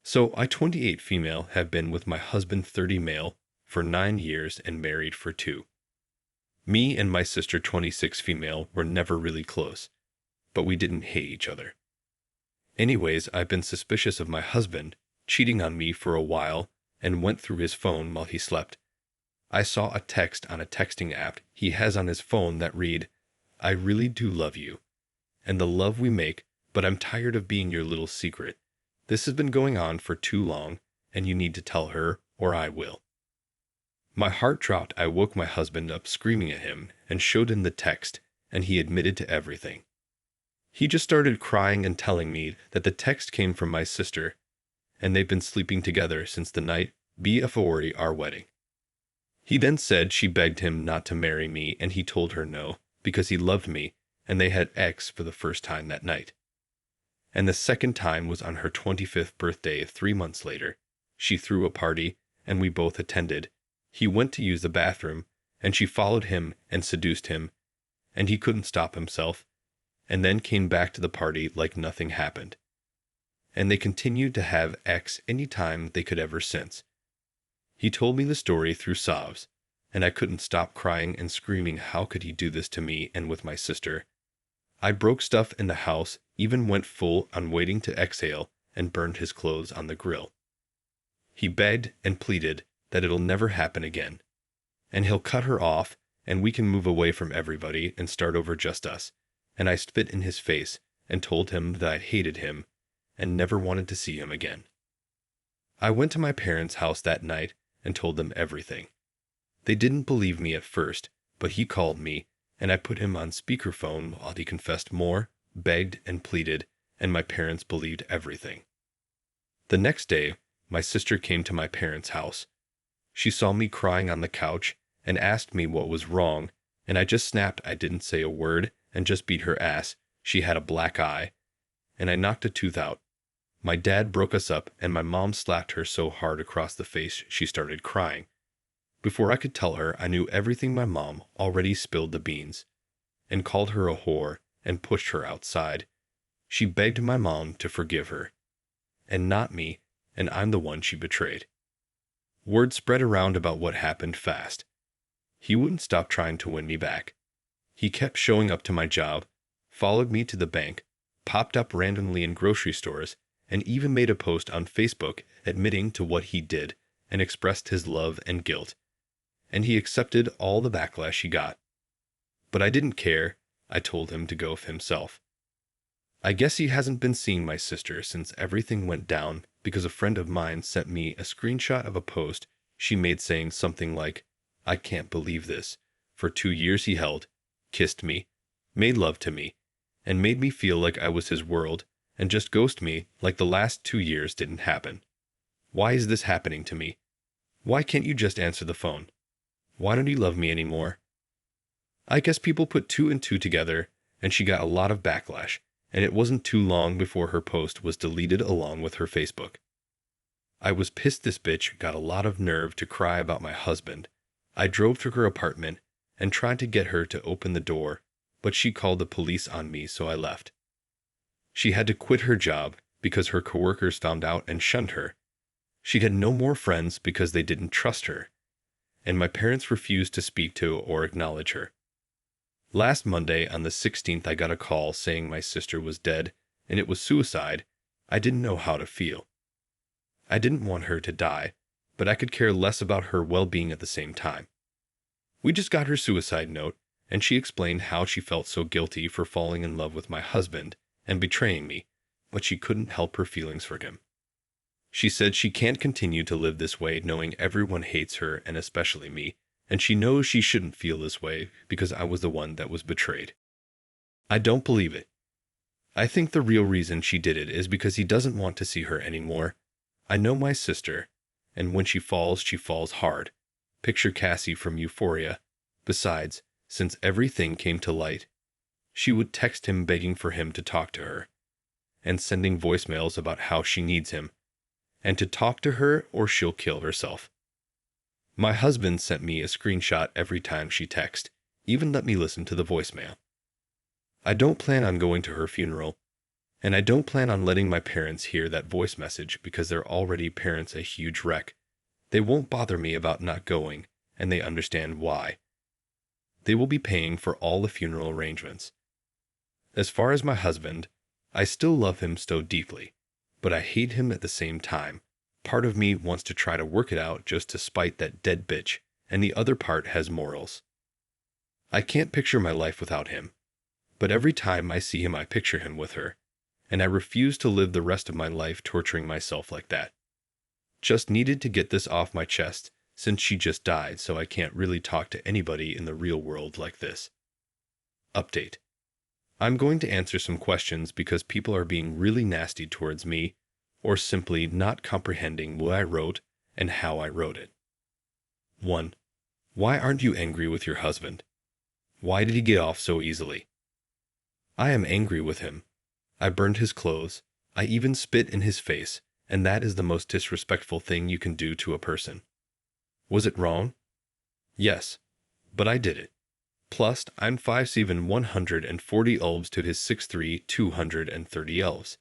So I, 28 female, have been with my husband, 30 male, for 9 years and married for 2. Me and my sister, 26 female, were never really close, but we didn't hate each other. Anyways, I've been suspicious of my husband, cheating on me for a while, and went through his phone while he slept. I saw a text on a texting app he has on his phone that read, "I really do love you, and the love we make, but I'm tired of being your little secret. This has been going on for too long, and you need to tell her, or I will." My heart dropped. I woke my husband up screaming at him and showed him the text, and he admitted to everything. He just started crying and telling me that the text came from my sister, and they've been sleeping together since the night before our wedding. He then said she begged him not to marry me, and he told her no, because he loved me, and they had sex for the first time that night. And the second time was on her 25th birthday 3 months later. She threw a party, and we both attended. He went to use the bathroom, and she followed him and seduced him, and he couldn't stop himself, and then came back to the party like nothing happened. And they continued to have sex any time they could ever since. He told me the story through sobs, and I couldn't stop crying and screaming, how could he do this to me and with my sister? I broke stuff in the house, even went full on waiting to exhale, and burned his clothes on the grill. He begged and pleaded that it'll never happen again, and he'll cut her off, and we can move away from everybody and start over just us. And I spit in his face and told him that I hated him and never wanted to see him again. I went to my parents' house that night and told them everything. They didn't believe me at first, but he called me, and I put him on speakerphone while he confessed more, begged and pleaded, and my parents believed everything. The next day, my sister came to my parents' house. She saw me crying on the couch and asked me what was wrong, and I just snapped. I didn't say a word and just beat her ass. She had a black eye, and I knocked a tooth out. My dad broke us up, and my mom slapped her so hard across the face she started crying. Before I could tell her, I knew everything. My mom already spilled the beans, and called her a whore and pushed her outside. She begged my mom to forgive her, and not me, and I'm the one she betrayed. Word spread around about what happened fast. He wouldn't stop trying to win me back. He kept showing up to my job, followed me to the bank, popped up randomly in grocery stores, and even made a post on Facebook admitting to what he did and expressed his love and guilt. And he accepted all the backlash he got. But I didn't care. I told him to go f himself. I guess he hasn't been seeing my sister since everything went down, because a friend of mine sent me a screenshot of a post she made saying something like, "I can't believe this. For 2 years he held, kissed me, made love to me, and made me feel like I was his world, and just ghosted me like the last 2 years didn't happen. Why is this happening to me? Why can't you just answer the phone? Why don't you love me anymore?" I guess people put 2 and 2 together, and she got a lot of backlash, and it wasn't too long before her post was deleted along with her Facebook. I was pissed. This bitch got a lot of nerve to cry about my husband. I drove to her apartment and tried to get her to open the door, but she called the police on me, so I left. She had to quit her job because her coworkers found out and shunned her. She had no more friends because they didn't trust her, and my parents refused to speak to or acknowledge her. Last Monday, on the 16th, I got a call saying my sister was dead, and it was suicide. I didn't know how to feel. I didn't want her to die, but I could care less about her well-being at the same time. We just got her suicide note, and she explained how she felt so guilty for falling in love with my husband and betraying me, but she couldn't help her feelings for him. She said she can't continue to live this way knowing everyone hates her and especially me, and she knows she shouldn't feel this way because I was the one that was betrayed. I don't believe it. I think the real reason she did it is because he doesn't want to see her anymore. I know my sister, and when she falls hard. Picture Cassie from Euphoria. Besides, since everything came to light, she would text him begging for him to talk to her, and sending voicemails about how she needs him, and to talk to her or she'll kill herself. My husband sent me a screenshot every time she texted, even let me listen to the voicemail. I don't plan on going to her funeral, And I don't plan on letting my parents hear that voice message because they're already parents a huge wreck. They won't bother me about not going, and they understand why. They will be paying for all the funeral arrangements. As far as my husband, I still love him so deeply, but I hate him at the same time. Part of me wants to try to work it out just to spite that dead bitch, and the other part has morals. I can't picture my life without him, but every time I see him I picture him with her, and I refuse to live the rest of my life torturing myself like that. Just needed to get this off my chest since she just died, so I can't really talk to anybody in the real world like this. Update. I'm going to answer some questions because people are being really nasty towards me or simply not comprehending what I wrote and how I wrote it. 1. Why aren't you angry with your husband? Why did he get off so easily? I am angry with him. I burned his clothes. I even spit in his face, and that is the most disrespectful thing you can do to a person. Was it wrong? Yes, but I did it. Plus, I'm 5'7", 140 elves to his 6'3", 230 elves.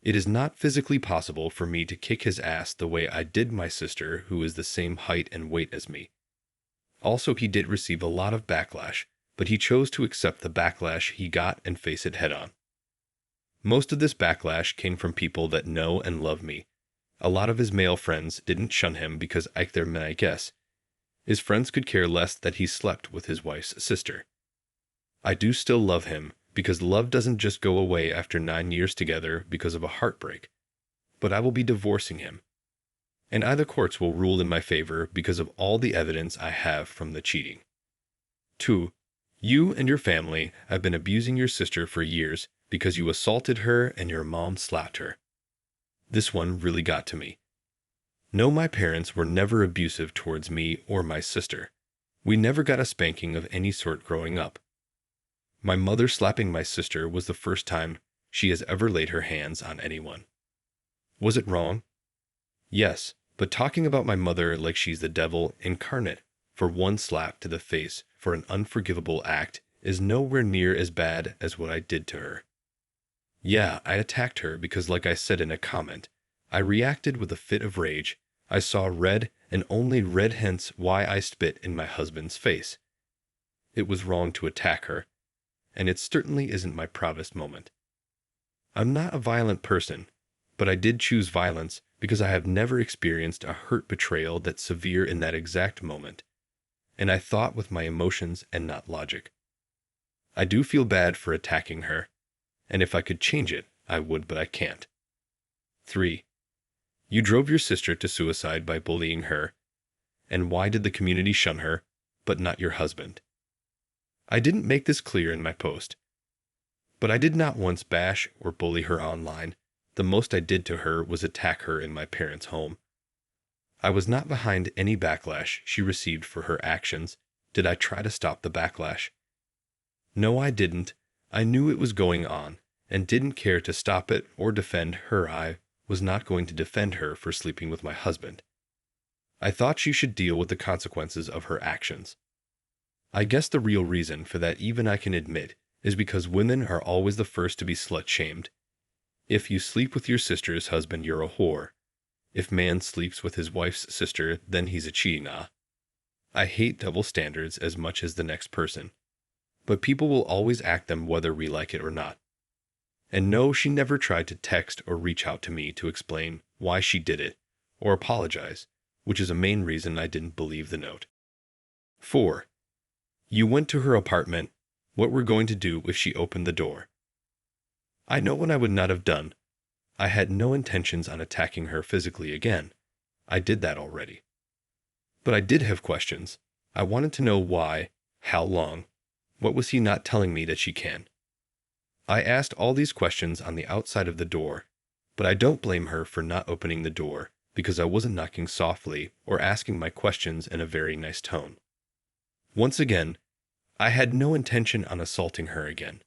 It is not physically possible for me to kick his ass the way I did my sister, who is the same height and weight as me. Also, he did receive a lot of backlash, but he chose to accept the backlash he got and face it head on. Most of this backlash came from people that know and love me. A lot of his male friends didn't shun him because they're men, I guess. His friends could care less that he slept with his wife's sister. I do still love him, because love doesn't just go away after 9 years together because of a heartbreak. But I will be divorcing him. And either courts will rule in my favor because of all the evidence I have from the cheating. 2. You and your family have been abusing your sister for years because you assaulted her and your mom slapped her. This one really got to me. No, my parents were never abusive towards me or my sister. We never got a spanking of any sort growing up. My mother slapping my sister was the first time she has ever laid her hands on anyone. Was it wrong? Yes, but talking about my mother like she's the devil incarnate for one slap to the face for an unforgivable act is nowhere near as bad as what I did to her. Yeah, I attacked her because, like I said in a comment, I reacted with a fit of rage. I saw red, and only red, hence why I spit in my husband's face. It was wrong to attack her, and it certainly isn't my proudest moment. I'm not a violent person, but I did choose violence because I have never experienced a hurt betrayal that's severe in that exact moment, and I thought with my emotions and not logic. I do feel bad for attacking her, and if I could change it, I would, but I can't. 3. You drove your sister to suicide by bullying her, and why did the community shun her, but not your husband? I didn't make this clear in my post, but I did not once bash or bully her online. The most I did to her was attack her in my parents' home. I was not behind any backlash she received for her actions. Did I try to stop the backlash? No, I didn't. I knew it was going on, and didn't care to stop it or defend her. I was not going to defend her for sleeping with my husband. I thought she should deal with the consequences of her actions. I guess the real reason for that, even I can admit, is because women are always the first to be slut-shamed. If you sleep with your sister's husband, you're a whore. If man sleeps with his wife's sister, then he's a cheating. I hate double standards as much as the next person. But people will always act them whether we like it or not. And no, she never tried to text or reach out to me to explain why she did it, or apologize, which is a main reason I didn't believe the note. 4. You went to her apartment. What we're going to do if she opened the door? I know what I would not have done. I had no intentions on attacking her physically again. I did that already. But I did have questions. I wanted to know why, how long, what was he not telling me that she can? I asked all these questions on the outside of the door, but I don't blame her for not opening the door because I wasn't knocking softly or asking my questions in a very nice tone. Once again, I had no intention on assaulting her again.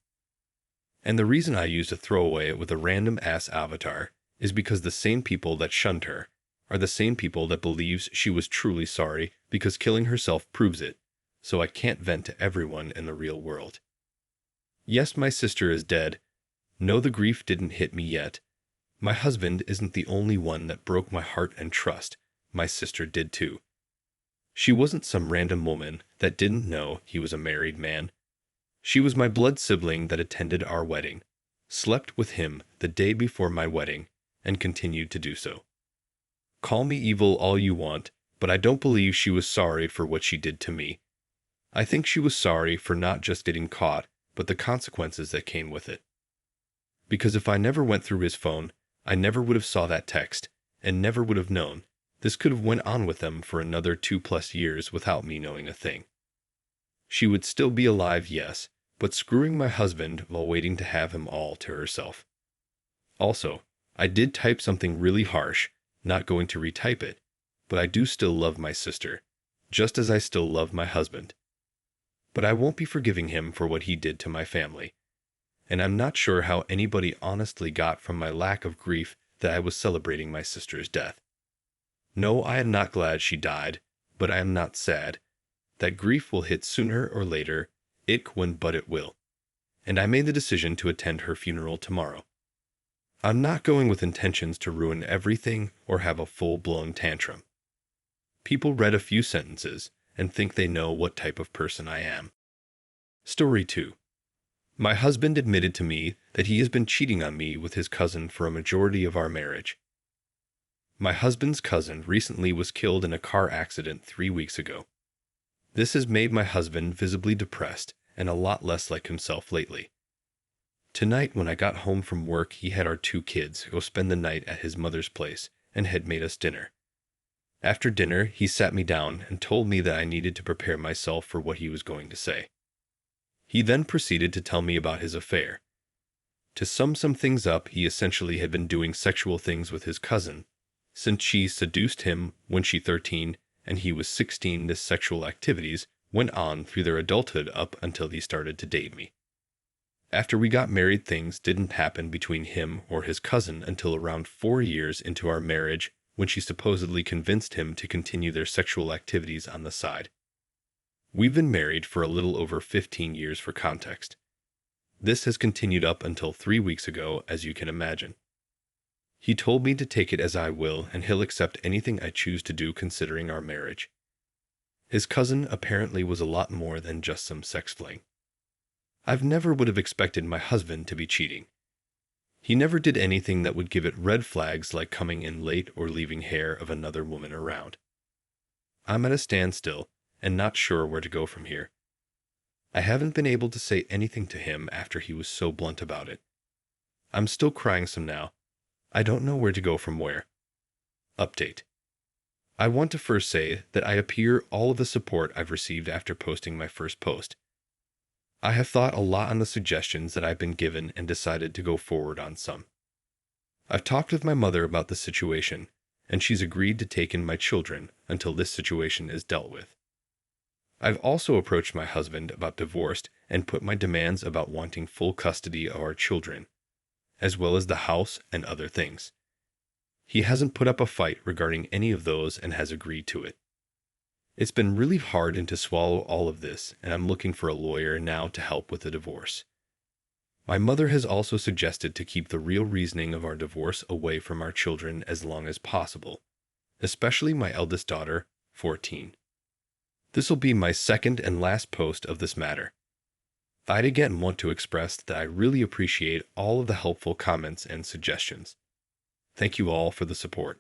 And the reason I used a throwaway with a random-ass avatar is because the same people that shunned her are the same people that believes she was truly sorry because killing herself proves it, so I can't vent to everyone in the real world. Yes, my sister is dead, No, the grief didn't hit me yet. My husband isn't the only one that broke my heart and trust. My sister did too. She wasn't some random woman that didn't know he was a married man. She was my blood sibling that attended our wedding, slept with him the day before my wedding, and continued to do so. Call me evil all you want, but I don't believe she was sorry for what she did to me. I think she was sorry for not just getting caught, but the consequences that came with it. Because if I never went through his phone, I never would have saw that text, and never would have known. This could have went on with them for another 2+ years without me knowing a thing. She would still be alive, yes, but screwing my husband while waiting to have him all to herself. Also, I did type something really harsh, not going to retype it, but I do still love my sister, just as I still love my husband. But I won't be forgiving him for what he did to my family. And I'm not sure how anybody honestly got from my lack of grief that I was celebrating my sister's death. No, I am not glad she died, but I am not sad. That grief will hit sooner or later, but it will. And I made the decision to attend her funeral tomorrow. I'm not going with intentions to ruin everything or have a full-blown tantrum. People read a few sentences and think they know what type of person I am. Story 2. My husband admitted to me that he has been cheating on me with his cousin for a majority of our marriage. My husband's cousin recently was killed in a car accident 3 weeks ago. This has made my husband visibly depressed and a lot less like himself lately. Tonight when I got home from work, he had our 2 kids go spend the night at his mother's place and had made us dinner. After dinner, he sat me down and told me that I needed to prepare myself for what he was going to say. He then proceeded to tell me about his affair. To sum some things up, he essentially had been doing sexual things with his cousin. Since she seduced him when she 13 and he was 16, this sexual activities went on through their adulthood up until he started to date me. After we got married, things didn't happen between him or his cousin until around 4 years into our marriage, when she supposedly convinced him to continue their sexual activities on the side. We've been married for a little over 15 years for context. This has continued up until 3 weeks ago, as you can imagine. He told me to take it as I will, and he'll accept anything I choose to do considering our marriage. His cousin apparently was a lot more than just some sex fling. I've never would have expected my husband to be cheating. He never did anything that would give it red flags like coming in late or leaving hair of another woman around. I'm at a standstill and not sure where to go from here. I haven't been able to say anything to him after he was so blunt about it. I'm still crying some now. I don't know where to go from where. Update. I want to first say that I appreciate all of the support I've received after posting my first post. I have thought a lot on the suggestions that I've been given and decided to go forward on some. I've talked with my mother about the situation, and she's agreed to take in my children until this situation is dealt with. I've also approached my husband about divorce and put my demands about wanting full custody of our children, as well as the house and other things. He hasn't put up a fight regarding any of those and has agreed to it. It's been really hard to swallow all of this, and I'm looking for a lawyer now to help with the divorce. My mother has also suggested to keep the real reasoning of our divorce away from our children as long as possible, especially my eldest daughter, 14. This will be my second and last post of this matter. I'd again want to express that I really appreciate all of the helpful comments and suggestions. Thank you all for the support.